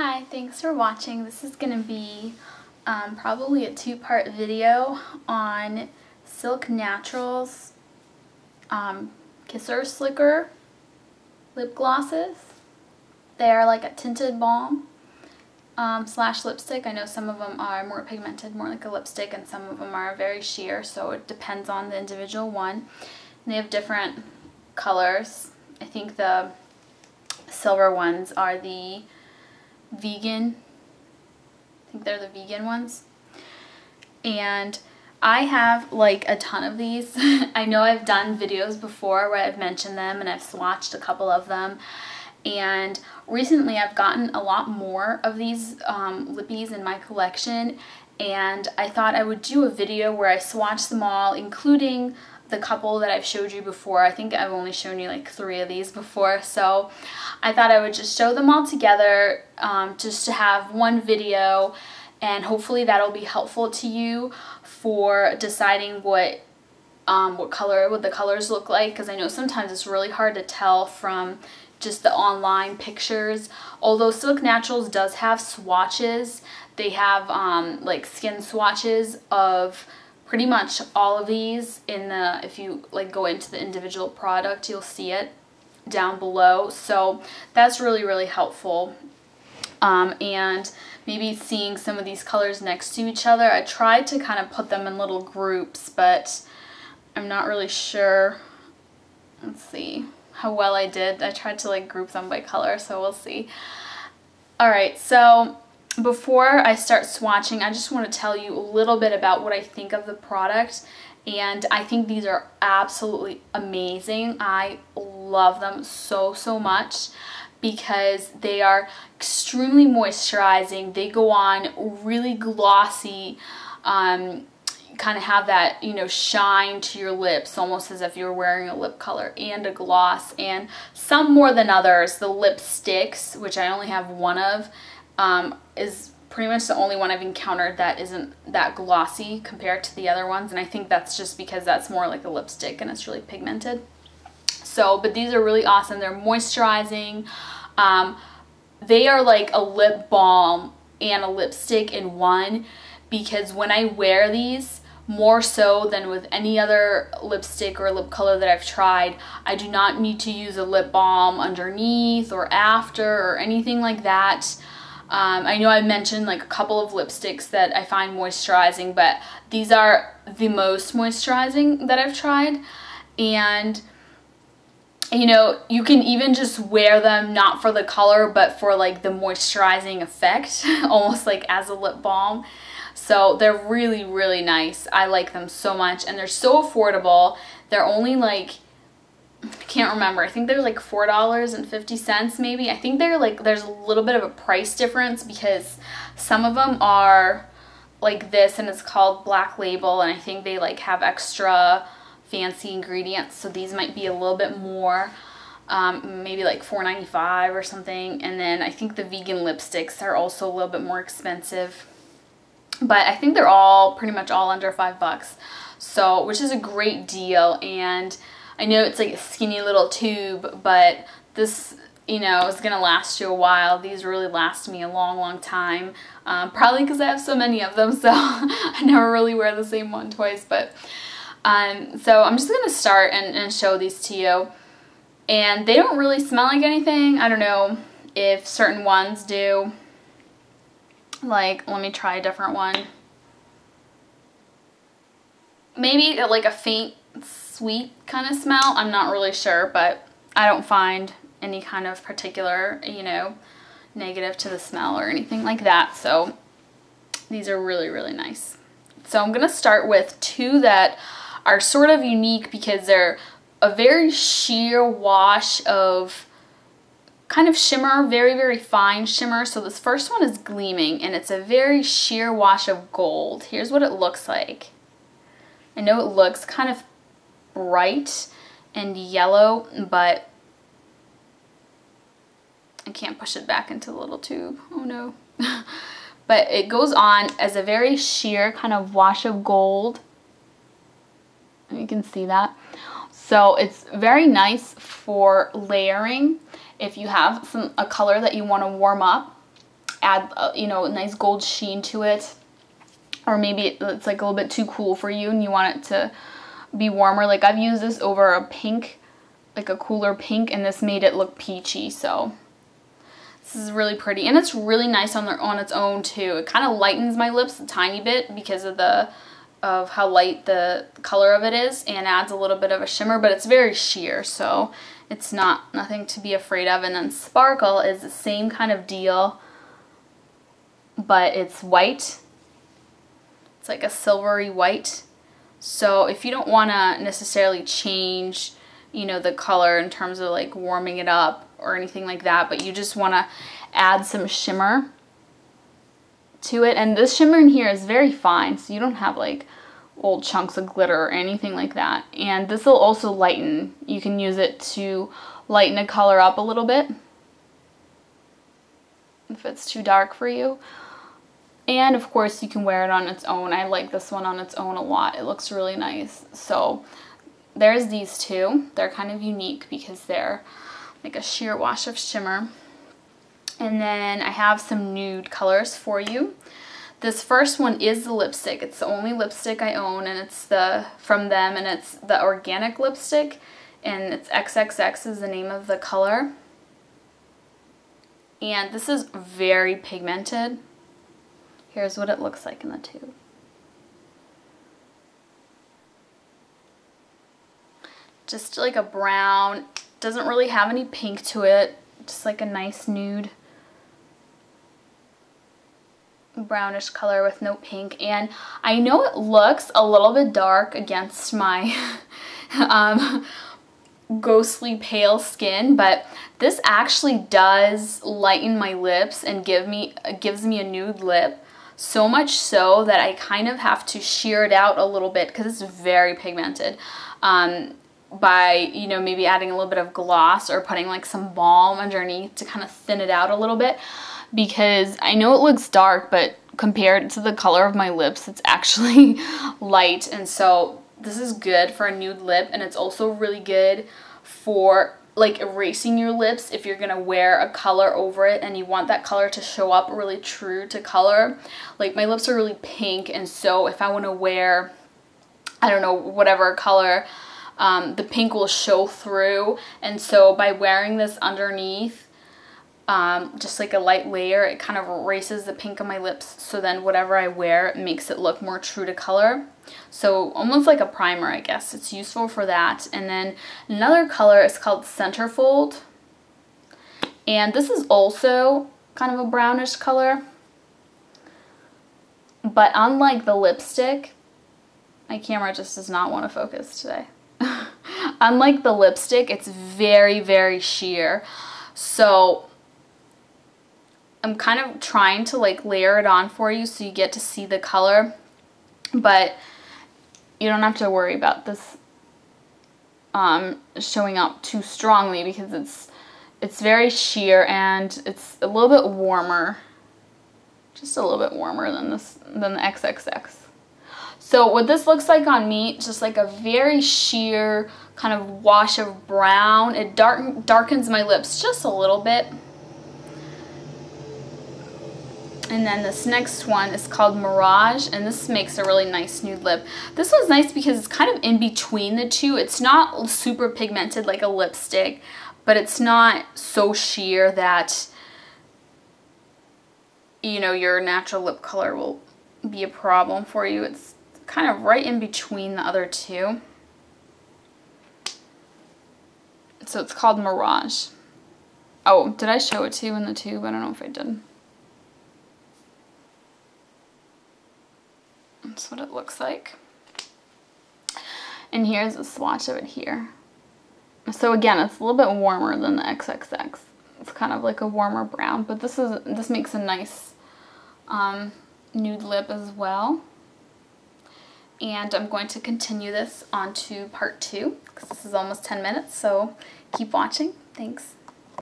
Hi, thanks for watching. This is going to be probably a two-part video on Silk Naturals Kisser Slicker lip glosses. They are like a tinted balm slash lipstick. I know some of them are more pigmented, more like a lipstick, and some of them are very sheer, so it depends on the individual one. And they have different colors. I think the silver ones are the vegan. I think they're the vegan ones. And I have like a ton of these. I know I've done videos before where I've mentioned them and I've swatched a couple of them. And recently I've gotten a lot more of these lippies in my collection, and I thought I would do a video where I swatch them all, including the couple that I've showed you before. I think I've only shown you like 3 of these before, so I thought I would just show them all together just to have one video, and hopefully that'll be helpful to you for deciding what the colors look like, because I know sometimes it's really hard to tell from just the online pictures. Although Silk Naturals does have swatches, they have like skin swatches of pretty much all of these in the, if you like go into the individual product, you'll see it down below. So that's really helpful. And maybe seeing some of these colors next to each other. I tried to kind of put them in little groups, but I'm not really sure. Let's see how well I did. I tried to like group them by color, so we'll see. Alright, so before I start swatching, I just want to tell you a little bit about what I think of the product, and I think these are absolutely amazing. I love them so much because they are extremely moisturizing. They go on really glossy, kind of have that, you know, shine to your lips, almost as if you're wearing a lip color and a gloss, and some more than others. The lipsticks, which I only have one of, is pretty much the only one I've encountered that isn't that glossy compared to the other ones, and I think that's just because that's more like a lipstick and it's really pigmented. So, but these are really awesome. They're moisturizing. They are like a lip balm and a lipstick in one, because when I wear these, more so than with any other lipstick or lip color that I've tried, I do not need to use a lip balm underneath or after or anything like that. I know I mentioned like a couple of lipsticks that I find moisturizing, but these are the most moisturizing that I've tried. And you know, you can even just wear them not for the color, but for like the moisturizing effect, almost like as a lip balm. So they're really nice. I like them so much, and they're so affordable. They're only like, I can't remember, I think they're like $4.50 maybe. I think they're like, there's a little bit of a price difference because some of them are like this and it's called Black Label, and I think they like have extra fancy ingredients, so these might be a little bit more, maybe like $4.95 or something. And then I think the vegan lipsticks are also a little bit more expensive, but I think they're all pretty much all under $5, so which is a great deal. And I know it's like a skinny little tube, but this, you know, is gonna last you a while. These really last me a long time, probably because I have so many of them, so I never really wear the same one twice. But so I'm just gonna start and show these to you, and they don't really smell like anything. I don't know if certain ones do. Like, let me try a different one. Maybe like a faint sweet kind of smell. I'm not really sure, but I don't find any kind of particular, you know, negative to the smell or anything like that. So these are really nice. So I'm gonna start with 2 that are sort of unique because they're a very sheer wash of kind of shimmer, very fine shimmer. So this first one is Gleaming, and it's a very sheer wash of gold. Here's what it looks like. I know it looks kind of bright and yellow, but I can't push it back into the little tube. Oh no. But it goes on as a very sheer kind of wash of gold. You can see that. So it's very nice for layering if you have a color that you want to warm up. add, you know, a nice gold sheen to it. Or maybe it's like a little bit too cool for you and you want it to be warmer. Like I've used this over a pink, like a cooler pink, and this made it look peachy. So this is really pretty, and it's really nice on its own too. It kind of lightens my lips a tiny bit because of how light the color of it is, and adds a little bit of a shimmer, but it's very sheer, so it's nothing to be afraid of. And then Sparkle is the same kind of deal, but it's white. It's like a silvery white. So if you don't want to necessarily change, you know, the color in terms of like warming it up or anything like that, but you just want to add some shimmer to it, and this shimmer in here is very fine, so you don't have like old chunks of glitter or anything like that. And this will also lighten. You can use it to lighten a color up a little bit if it's too dark for you. And of course you can wear it on its own. I like this one on its own a lot. It looks really nice. So there's these two. They're kind of unique because they're like a sheer wash of shimmer. And then I have some nude colors for you. This first one is the lipstick. It's the only lipstick I own, and it's from them, and it's the organic lipstick, and it's XXX is the name of the color. And this is very pigmented. Here's what it looks like in the tube. Just like a brown, doesn't really have any pink to it, just like a nice nude brownish color with no pink. And I know it looks a little bit dark against my ghostly pale skin, but this actually does lighten my lips and gives me a nude lip, so much so that I kind of have to sheer it out a little bit because it's very pigmented, by, you know, maybe adding a little bit of gloss or putting like some balm underneath to kind of thin it out a little bit. Because I know it looks dark, but compared to the color of my lips, it's actually light. And so this is good for a nude lip, and it's also really good for like erasing your lips if you're gonna wear a color over it and you want that color to show up really true to color. Like my lips are really pink, and so if I want to wear, I don't know, whatever color, the pink will show through. And so by wearing this underneath, just like a light layer, it kind of erases the pink on my lips, so then whatever I wear, it makes it look more true to color. So almost like a primer, I guess. It's useful for that. And then another color is called Centerfold, and this is also kind of a brownish color, but unlike the lipstick, my camera just does not want to focus today. Unlike the lipstick, it's very, very sheer. So I'm kind of trying to like layer it on for you so you get to see the color, but you don't have to worry about this showing up too strongly because it's very sheer and it's a little bit warmer, just a little bit warmer than the XXX. So what this looks like on me, just like a very sheer kind of wash of brown. It darkens my lips just a little bit. And then this next one is called Mirage, and this makes a really nice nude lip. This one's nice because it's kind of in between the two. It's not super pigmented like a lipstick, but it's not so sheer that, you know, your natural lip color will be a problem for you. It's kind of right in between the other two. So it's called Mirage. Oh, did I show it to you in the tube? I don't know if I did. That's what it looks like. And here's a swatch of it here. So again, it's a little bit warmer than the XXX. It's kind of like a warmer brown, but this makes a nice nude lip as well. And I'm going to continue this on to part 2 because this is almost 10 minutes, so keep watching. Thanks.